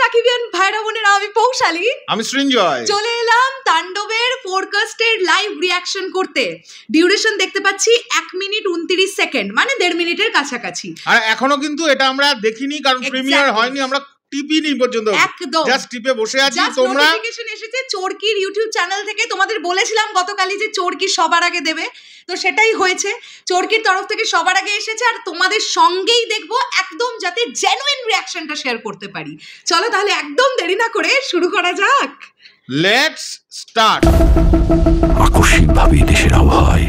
সাকিবিয়ান ভাইরা বোনেরা, আমি পৌশালী, আমি সৃঞ্জয়। চলে এলাম তাণ্ডবের ফোরকাস্টের লাইভ রিয়াকশন করতে। ডিউরেশন দেখতে পাচ্ছি 1 মিনিট 29 সেকেন্ড, মানে 1.5 মিনিটের কাছাকাছি। আর এখনো কিন্তু এটা আমরা দেখিনি, কারণ প্রিমিয়ার হয়নি, আমরা টিপিনি পর্যন্ত, একদম জাস্ট টিপে বসে আছি। তোমরা নোটিফিকেশন এসেছে চরকির ইউটিউব চ্যানেল থেকে, তোমাদের বলেছিলাম গতকালই যে চরকি সবার আগে দেবে, তো সেটাই হয়েছে। চরকির তরফ থেকে সবার আগে এসেছে, আর তোমাদের সঙ্গেই দেখবো একদম, যাতে জেনুইন রিঅ্যাকশনটা শেয়ার করতে পারি। চলো তাহলে একদম দেরি না করে শুরু করা যাক। Let's start. আকস্মিকভাবে দেশের আবহাওয়ায়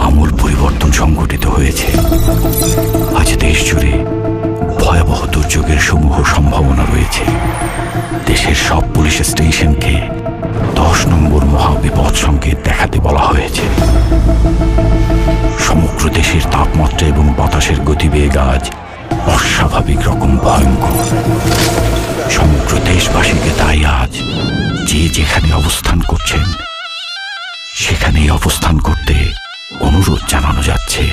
আমূল পরিবর্তন সংঘটিত হয়েছে। আজ দেশ জুড়ে ভয়াবহ দুর্যোগের সমূহ সম্ভাবনা রয়েছে। দেশের সব পুলিশ স্টেশনকে 10 নম্বর মহাবিপদ সংকেত দেখাতে বলা হয়েছে। সমগ্র দেশের তাপমাত্রা এবং বাতাসের গতিবেগ আজ অস্বাভাবিক রকম ভয়ঙ্কর। সমগ্র দেশবাসীকে তাই আজ যে যেখানে অবস্থান করছেন সেখানেই অবস্থান করতে অনুরোধ জানানো যাচ্ছে।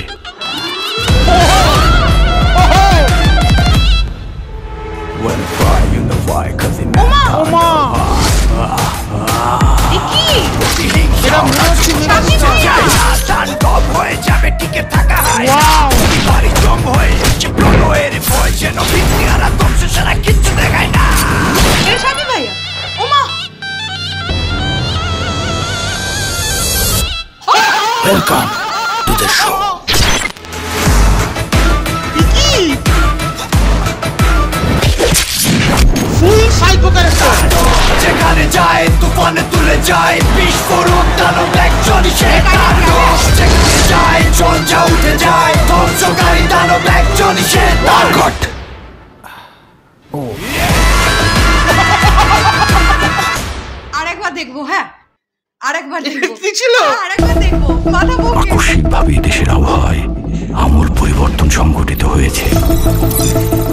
Welcome to the show. Full psycho character, যেখানে যায় তুফানে তুলে যায়, বিস্ফোরক দানব একজন সে তাণ্ডব। যেখানে যায় ঝঞ্ঝা উঠে যায়, ধ্বংসকারী দানব একজন সে তাণ্ডব। আরেকবার দেখবো, হ্যাঁ আরেকবার দেখবো, কি ছিল? আরেকবার দেখবো, মাথা বকে। আকস্মিকভাবে দেশের আবহাওয়ায় আমূল পরিবর্তন সংঘটিত হয়েছে।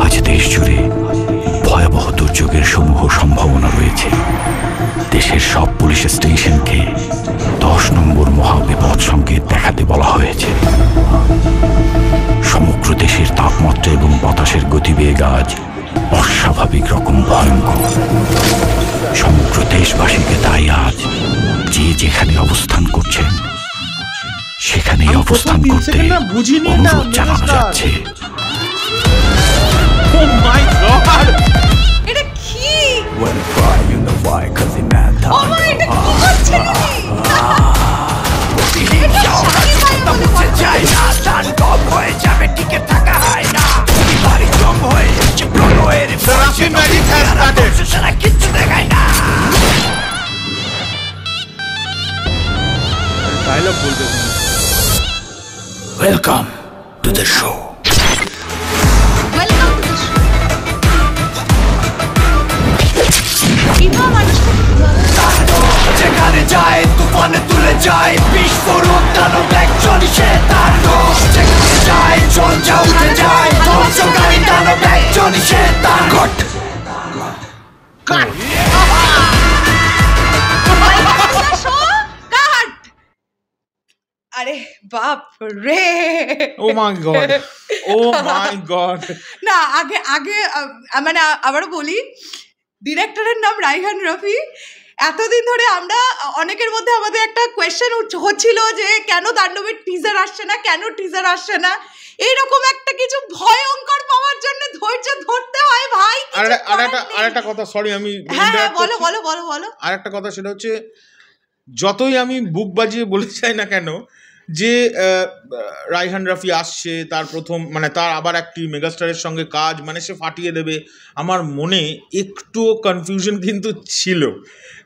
আজ দেশ জুড়ে ভয়াবহ দুর্যোগের সমূহ সম্ভাবনা রয়েছে। দেশের সব পুলিশ স্টেশনকে 10 নম্বর মহাবিপদ সংকেত দেখাতে বলা হয়েছে। সমগ্র দেশের তাপমাত্রা এবং বাতাসের গতিবেগ আজ অস্বাভাবিক রকম ভয়ঙ্কর। সমগ্র দেশবাসীকে তাই আজ যে যেখানে অবস্থান করছেন সেখানেই অবস্থান করতে অনুরোধ জানানো যাচ্ছে। ও মাই গড, এটা কি? When the fire in the fire, 'cause it matters. ও মা, এটা কি করছে নাকি? এটা সাকিব ভাই বলে কথা। যায় না, তাণ্ডব হয়ে যাবে, টিকে থাকা হয় না। বাড়ি জম হয়ে যাচ্ছে, প্রলয়ের ভয় যেন সারা কিচ্ছু দেখায় না। ডায়লগ বলতে Welcome to the show. Welcome to the show. Eva মানুষটা যেখানে যায় তুফানে তুলে যায়, বিস্ফোরক দানব একজন সে তাণ্ডব। যেখানে যায় ঝঞ্ঝা উঠে যায়, ধ্বংসকারী দানব একজন সে তাণ্ডব। আরে বাপ রে, ও মাই গড, ও মাই গড। না আগে আগে মানে আবারও বলি, ডিরেক্টরের নাম রাইহান রফি। এতদিন ধরে আমরা অনেকের মধ্যে আমাদের একটা কোয়েশ্চেন হচ্ছিল যে কেন তাণ্ডবের টিজার আসছে না, কেন টিজার আসছে না। এইরকম একটা কিছু ভয়ঙ্কর পাওয়ার জন্য ধৈর্য ধরতে হয় ভাই। আর একটা কথা, সরি আমি, হ্যাঁ বলো বলো বলো বলো। আর একটা কথা, সেটা হচ্ছে যতই আমি বুক বাজিয়ে বলতে চাই না কেন যে রাইহান রাফি আসছে, তার প্রথম মানে তার আবার একটি মেগাস্টারের সঙ্গে কাজ, মানে সে ফাটিয়ে দেবে, আমার মনে একটুও কনফিউশন কিন্তু ছিল।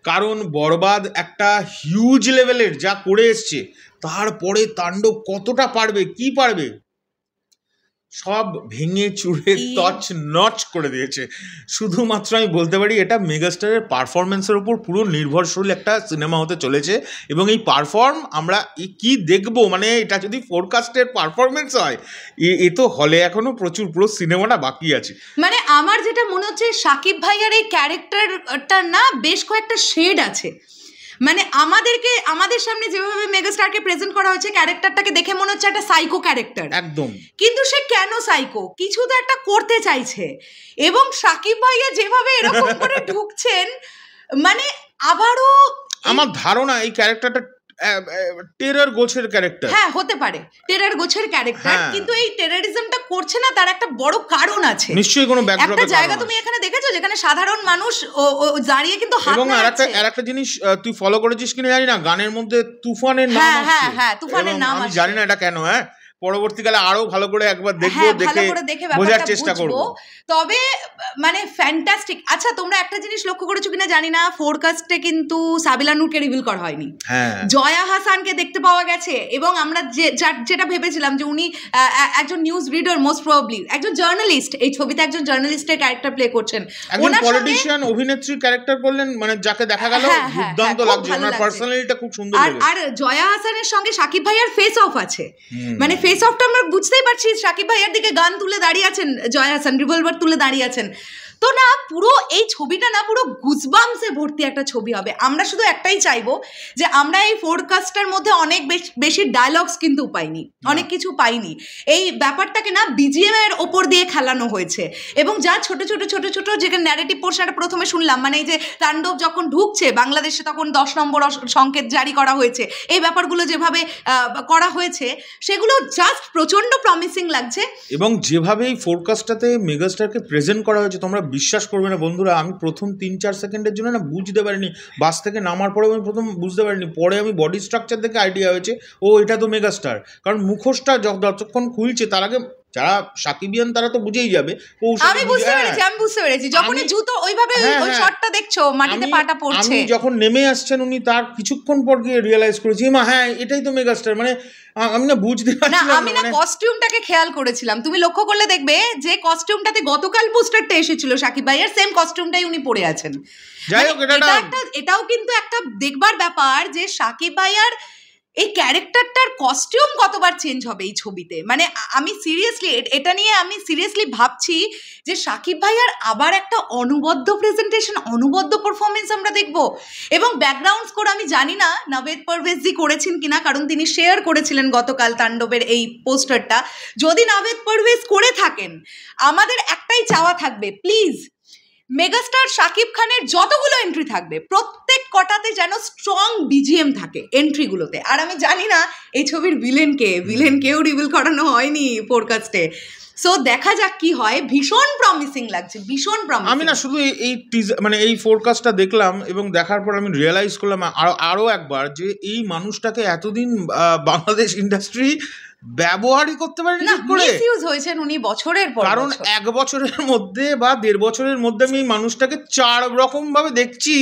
কারণ বরবাদ একটা হিউজ লেভেলের যা করে এসছে, তারপরে তাণ্ডব কতটা পারবে, কি পারবে, সব ভেঙে চুড়ে তছ নচ করে দিয়েছে। শুধুমাত্র আমি বলতে পারি এটা মেগাস্টারের পারফরমেন্সের উপর পুরো নির্ভরশীল একটা সিনেমা হতে চলেছে। এবং এই পারফর্ম আমরা কি দেখবো, মানে এটা যদি ফোরকাস্টের পারফরমেন্স হয়, এ তো হলে এখনো প্রচুর, পুরো সিনেমাটা বাকি আছে। মানে আমার যেটা মনে হচ্ছে সাকিব ভাইয়ার এই ক্যারেক্টারটা না বেশ কয়েকটা শেড আছে। মানে আমাদের সামনে যেভাবে মেগাস্টারকে প্রেজেন্ট করা হয়েছে, ক্যারেক্টারটাকে দেখে মনে হচ্ছে একটা সাইকো ক্যারেক্টার একদম। কিন্তু সে কেন সাইকো, কিছু তো একটা করতে চাইছে। এবং সাকিব ভাইয়া যেভাবে এরকম করে ঢুকছেন, মানে আবারও আমার ধারণা এই ক্যারেক্টারটা টেরর গোছের ক্যারেক্টার। হ্যাঁ, হতে পারে টেরর গোছের ক্যারেক্টার, কিন্তু এই টেররিজমটা করছে না, তার একটা বড় কারণ আছে নিশ্চয়ই কোনো ব্যাকড্রপে। একটা জায়গা তুমি এখানে দেখেছো যেখানে সাধারণ মানুষ দাঁড়িয়ে কিন্তু হাত নাড়াচ্ছে। এবং আরেকটা জিনিস তুই ফলো করেছিস কিনা জানি না, গানের মধ্যে তুফানের নাম আছে। হ্যাঁ, তুফানের নাম আছে। আমি জানি না এটা কেন, পরবর্তীকালে আরো ভালো করে একবার দেখবো, দেখে বোঝার চেষ্টা করব। তবে মানে ফ্যান্টাস্টিক। আচ্ছা, তোমরা একটা জিনিস লক্ষ্য করেছো কিনা জানি না, ফোরকাস্টে কিন্তু সাবিলা নূরকে রিভিল করা হয়নি, জয়া হাসানকে দেখতে পাওয়া গেছে। এবং আমরা যেটা ভেবেছিলাম যে উনি একজন নিউজ রিডার, মোস্ট প্রবাবলি একজন জার্নালিস্ট, এই ছবিতে একজন জার্নালিস্টের ক্যারেক্টার প্লে করছেন, একজন পলিটিশিয়ান অভিনেত্রী ক্যারেক্টার করলেন, মানে যাকে দেখা গেল দুর্দান্ত লাগছে, ওনার পার্সোনালিটিটা খুব সুন্দর লেগেছে। আর জয়া হাসানের সঙ্গে সাকিব ভাইয়ার ফেস অফ আছে, মানে ফেস অফটা আমরা বুঝতেই পারছি, সাকিব ভাইয়ার দিকে গান তুলে দাঁড়িয়ে আছেন জয়া হাসান, রিভলভার তুলে দাঁড়িয়ে আছেন। তো না, পুরো এই ছবিটা না পুরো গুজবাম্সে ভর্তি একটা ছবি হবে। আমরা শুধু একটাই চাইবো যে আমরা এই ফোরকাস্টের মধ্যে অনেক বেশি ডায়লগস কিন্তু পাইনি, অনেক কিছু পাইনি। এই ব্যাপারটাকে না বিজিএম এর ওপর দিয়ে খেলানো হয়েছে। এবং যা ছোট ছোট যেখানে ন্যারেটিভ পোর্শনটা প্রথমে শুনলাম, মানে এই যে তাণ্ডব যখন ঢুকছে বাংলাদেশে তখন 10 নম্বর সংকেত জারি করা হয়েছে, এই ব্যাপারগুলো যেভাবে করা হয়েছে সেগুলো জাস্ট প্রচন্ড প্রমিসিং লাগছে। এবং যেভাবে এই ফোরকাস্টটাতে মেগাস্টারকে প্রেজেন্ট করা হয়েছে, তোমরা বিশ্বাস করবে না বন্ধুরা, আমি প্রথম 3-4 সেকেন্ডের জন্য না বুঝতে পারিনি, বাস থেকে নামার পরে আমি প্রথম বুঝতে পারিনি, পরে আমি বডি স্ট্রাকচার দেখে আইডিয়া হয়েছে ও এটা তো মেগাস্টার। কারণ মুখোশটা যতক্ষণ খুলছে তার আগে যারা সাকিবিয়ান তারা তো বুঝেই যাবে। আমি বুঝতে পেরেছি যখনই জুতো ওইভাবে ওই শটটা দেখছো মাটিতে পাটা পড়ছে, আমি যখন নেমে আসছেন উনি তার কিছুক্ষণ পর গিয়ে রিয়েলাইজ করেছি হ্যাঁ এটাই তো মেগাস্টার। মানে আমি না বুঝতে পারছিলাম না, আমি না কস্টিউমটাকে খেয়াল করেছিলাম, তুমি লক্ষ্য করলে দেখবে যে কস্টিউমটাতে গতকাল পোস্টারটা এসেছিল সাকিব ভাইয়ের, সেম কস্টিউমটাই উনি পরে আছেন। যাই হোক, এটাও কিন্তু একটা দেখবার ব্যাপার যে সাকিব ভাইয়ার এই ক্যারেক্টারটার কস্টিউম কতবার চেঞ্জ হবে এই ছবিতে। মানে আমি সিরিয়াসলি ভাবছি যে সাকিব ভাইয়ার আবার একটা অনবদ্য প্রেজেন্টেশন, অনবদ্য পারফরমেন্স আমরা দেখব। এবং ব্যাকগ্রাউন্ড স্কোর আমি জানি না নাভেদ পারভেজজি করেছেন কিনা, কারণ তিনি শেয়ার করেছিলেন গতকাল তাণ্ডবের এই পোস্টারটা। যদি নাভেদ পারভেজ করে থাকেন, আমাদের একটাই চাওয়া থাকবে, প্লিজ মেগাস্টার শাকিব খানের যতগুলো এন্ট্রি থাকবে প্রত্যেক কটাতে যেন স্ট্রং বিজিএম থাকে এন্ট্রিগুলোতে। আর আমি জানি না এই ছবির ভিলেনকেও রিভিল করানো হয়নি ফোরকাস্টে, সো দেখা যাক কি হয়। ভীষণ প্রমিসিং লাগছে, ভীষণ প্রমিসিং। আমি না শুধু এই মানে এই ফোরকাস্টটা দেখলাম এবং দেখার পর আমি রিয়েলাইজ করলাম আরো একবার যে এই মানুষটাকে এতদিন বাংলাদেশ ইন্ডাস্ট্রি ব্যবহারই করতে পারেনি ঠিক করে, মিসইউজ হয়েছেন উনি বছরের পর। কারণ 1 বছরের মধ্যে বা 1.5 বছরের মধ্যে আমি এই মানুষটাকে 4 রকম ভাবে দেখছি।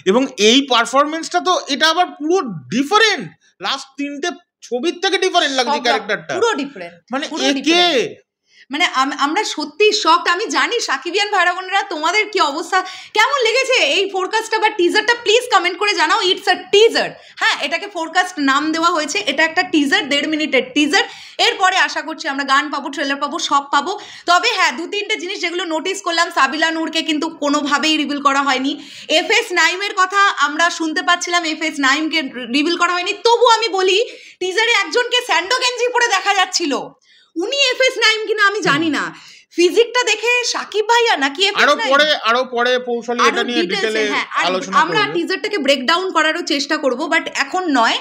এবং এই পারফরমেন্সটা তো এটা আবার পুরো ডিফারেন্ট, লাস্ট 3টে ছবির থেকে ডিফারেন্ট লাগছে ক্যারেক্টারটা, পুরো ডিফারেন্ট। মানে একে মানে আমরা সত্যি শকড। আমি জানি সাকিবিয়ান ভাইরা বোনেরা তোমাদের কি অবস্থা, কেমন লেগেছে এই ফোরকাস্টটা বা টিজারটা, প্লিজ কমেন্ট করে জানাও। ইটস আ টিজার, হ্যাঁ এটাকে ফোরকাস্ট নাম দেওয়া হয়েছে, এটা একটা টিজার, 1.5 মিনিটের টিজার। এরপরে আশা করছি আমরা গান পাবো, ট্রেলার পাবো, সব পাবো। তবে হ্যাঁ 2-3টে জিনিস যেগুলো নোটিস করলাম, সাবিলা নূরকে কিন্তু কোনোভাবেই রিভিল করা হয়নি। FS নাইমের কথা আমরা শুনতে পাচ্ছিলাম, FS নাইমকে রিভিল করা হয়নি। তবু আমি বলি টিজারে একজনকে স্যান্ডো গেঞ্জি পরে দেখা যাচ্ছিল, উনি FS নাইম কিনা আমি জানি না। ফিজিকটা দেখে সাকিব ভাইয়া নাকি আরো পরে পৌঁছালি এটা নিয়ে ডিটেইলে আলোচনা করব। আমরা টিজারটাকে ব্রেকডাউন করারও চেষ্টা করব, বাট এখন নয়,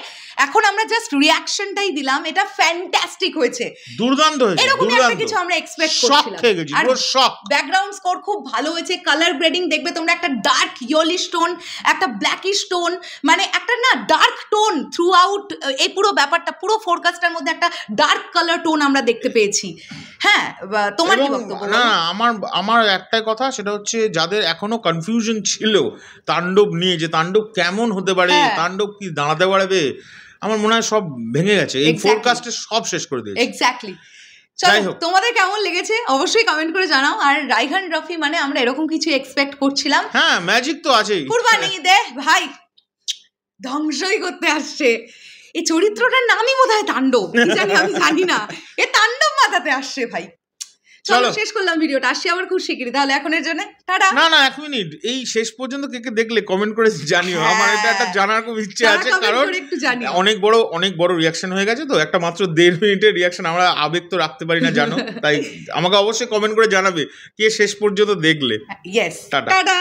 এখন আমরা জাস্ট রিঅ্যাকশনটাই দিলাম। এটা ফ্যান্টাস্টিক হয়েছে, দুর্দান্ত হয়েছে, এরকম একটা কিছু আমরা এক্সপেক্ট করছিলাম। আর ব্যাকগ্রাউন্ড স্কোর খুব ভালো হয়েছে, কালার গ্রেডিং দেখবে তোমরা, একটা ডার্ক ইয়েলোইশ টোন, একটা ব্ল্যাকিশ টোন, মানে একটা না ডার্ক টোন থ্রু আউট এই পুরো ব্যাপারটা, পুরো ফোরকাস্টের মধ্যে একটা ডার্ক কালার টোন আমরা দেখতে পেয়েছি। হ্যাঁ, তোমার কি বক্তব্য? না, আমার একটাই কথা, সেটা হচ্ছে যাদের এখনো কনফিউশন ছিল তাণ্ডব নিয়ে, যে তাণ্ডব কেমন হতে পারে, তাণ্ডব কি দাঁড়াতে পারবে, আমার মনে হয় সব ভেঙে গেছে এই ফোরকাস্টে, সব শেষ করে দিয়েছে। এক্স্যাক্টলি। চলো, তোমাদের কেমন লেগেছে অবশ্যই কমেন্ট করে জানাও। আর রাইহান রফি মানে আমরা এরকম কিছু এক্সপেক্ট করছিলাম। হ্যাঁ, ম্যাজিক তো আছেই, কুরবানি দে ভাই, ধ্বংসই করতে আসছে। এই চরিত্রটার নামই বোধহয় তাণ্ডব, কি জানি, আমি জানি না, এ তাণ্ডব মাথাতে আসছে ভাই। চলো চলো। শেষ করলাম ভিডিওটা, আসছি আবার খুব শিগগিরই, তাহলে এখনের জন্য টাটা। না 1 মিনিট, এই শেষ পর্যন্ত কে কে দেখলে কমেন্ট করে জানিও, হ্যাঁ। আমার এটা একটা জানার খুব ইচ্ছে তারা আছে, comment কারণ করে একটু জানিও। অনেক বড় রিয়াকশন হয়ে গেছে তো, একটা মাত্র 1.5 মিনিটের রিয়াকশন, আমরা আবেগ তো রাখতে পারি না জানো, তাই আমাকে অবশ্যই কমেন্ট করে জানাবে কে শেষ পর্যন্ত দেখলে। Yes, tata. টাটা।